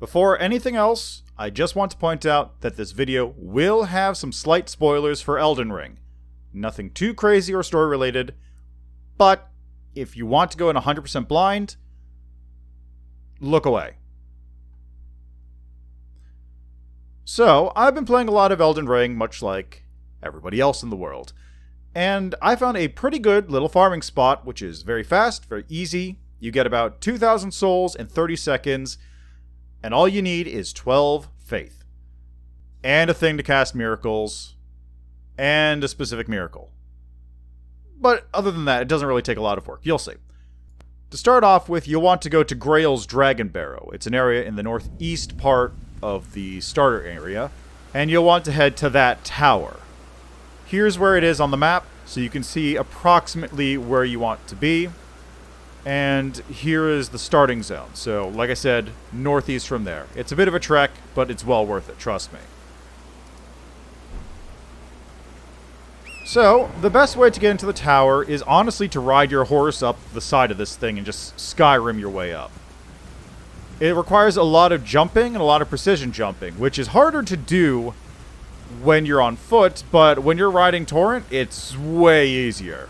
Before anything else, I just want to point out that this video will have some slight spoilers for Elden Ring. Nothing too crazy or story related, but if you want to go in 100% blind, look away. So, I've been playing a lot of Elden Ring, much like everybody else in the world. And I found a pretty good little farming spot, which is very fast, very easy. You get about 2,000 souls in 30 seconds, and all you need is 12 faith. And a thing to cast miracles, and a specific miracle. But other than that, it doesn't really take a lot of work. You'll see. To start off with, you'll want to go to Grail's Dragon Barrow. It's an area in the northeast part of the starter area, and you'll want to head to that tower. Here's where it is on the map, so you can see approximately where you want to be. And here is the starting zone. So, like I said, northeast from there. It's a bit of a trek, but it's well worth it, trust me. So, the best way to get into the tower is honestly to ride your horse up the side of this thing and just Skyrim your way up. It requires a lot of jumping and a lot of precision jumping, which is harder to do when you're on foot, but when you're riding Torrent, it's way easier.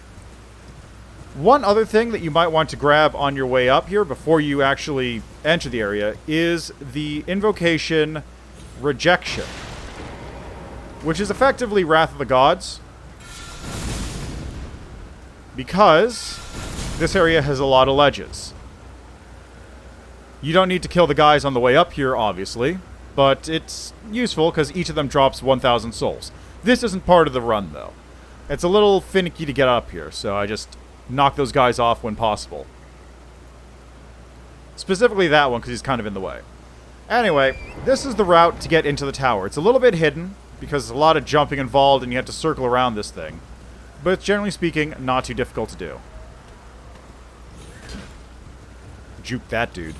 One other thing that you might want to grab on your way up here before you actually enter the area is the invocation Rejection, which is effectively Wrath of the Gods, because this area has a lot of ledges. You don't need to kill the guys on the way up here, obviously, but it's useful because each of them drops 1,000 souls. This isn't part of the run, though. It's a little finicky to get up here, so I just knock those guys off when possible. Specifically that one, because he's kind of in the way. Anyway, this is the route to get into the tower. It's a little bit hidden, because there's a lot of jumping involved and you have to circle around this thing. But it's, generally speaking, not too difficult to do. Juke that dude.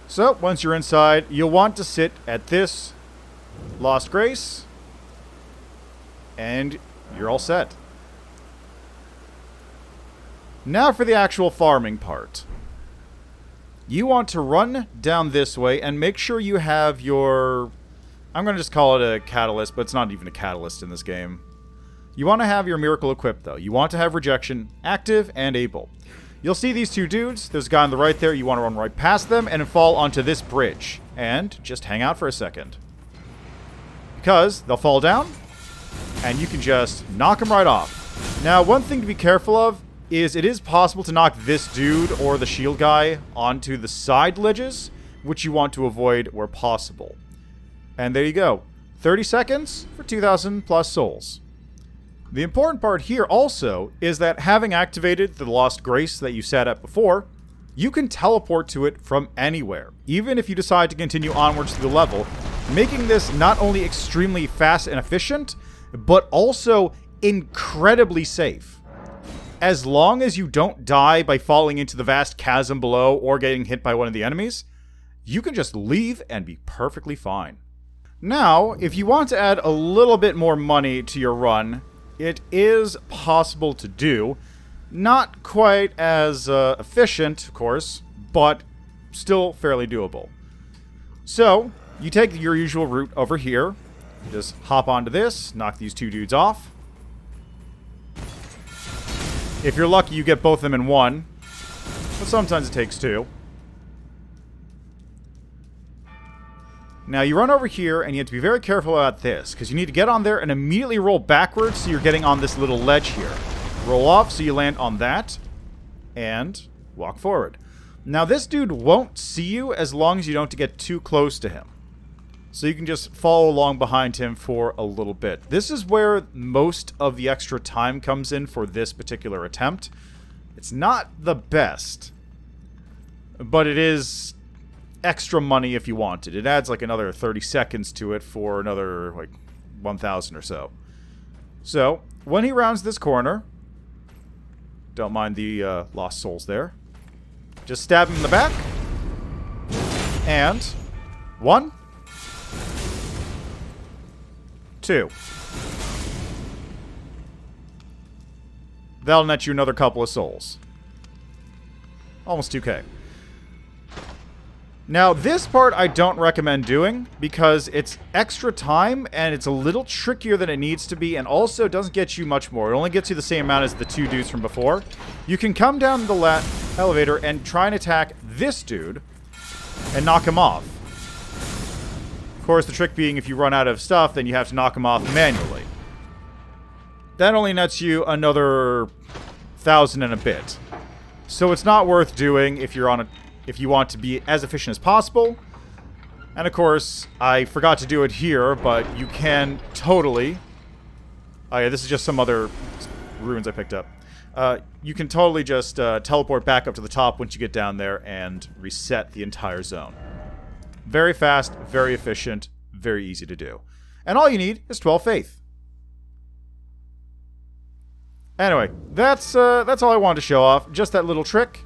So, once you're inside, you'll want to sit at this Lost Grace, and you're all set. Now for the actual farming part. You want to run down this way and make sure you have your... I'm going to just call it a catalyst, but it's not even a catalyst in this game. You want to have your miracle equipped, though. You want to have Rejection active and able. You'll see these two dudes. There's a guy on the right there. You want to run right past them and fall onto this bridge. And just hang out for a second. Because they'll fall down, and you can just knock them right off. Now, one thing to be careful of is it is possible to knock this dude or the shield guy onto the side ledges, which you want to avoid where possible. And there you go. 30 seconds for 2,000 plus souls. The important part here also is that having activated the Lost Grace that you sat at before, you can teleport to it from anywhere, even if you decide to continue onwards through the level, making this not only extremely fast and efficient, but also incredibly safe. As long as you don't die by falling into the vast chasm below or getting hit by one of the enemies, you can just leave and be perfectly fine. Now, if you want to add a little bit more money to your run, it is possible to do. Not quite as efficient, of course, but still fairly doable. So, you take your usual route over here. Just hop onto this, knock these two dudes off. If you're lucky, you get both of them in one. But sometimes it takes two. Now, you run over here, and you have to be very careful about this, because you need to get on there and immediately roll backwards so you're getting on this little ledge here. Roll off so you land on that, and walk forward. Now, this dude won't see you as long as you don't get too close to him. So you can just follow along behind him for a little bit. This is where most of the extra time comes in for this particular attempt. It's not the best, but it is extra money if you want it. It adds like another 30 seconds to it for another like 1,000 or so. So, when he rounds this corner, don't mind the lost souls there, just stab him in the back, and 1, 2. That'll net you another couple of souls. Almost 2k. Now, this part I don't recommend doing because it's extra time and it's a little trickier than it needs to be, and also doesn't get you much more. It only gets you the same amount as the 2 dudes from before. You can come down the elevator and try and attack this dude and knock him off. Of course, the trick being if you run out of stuff, then you have to knock him off manually. That only nets you another 1,000 and a bit. So it's not worth doing if you're on if you want to be as efficient as possible. And of course, I forgot to do it here, but you can totally... Oh yeah, this is just some other runes I picked up. You can totally just teleport back up to the top once you get down there and reset the entire zone. Very fast, very efficient, very easy to do. And all you need is 12 faith. Anyway, that's all I wanted to show off. Just that little trick.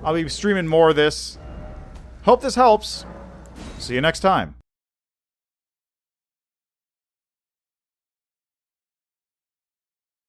I'll be streaming more of this. Hope this helps. See you next time.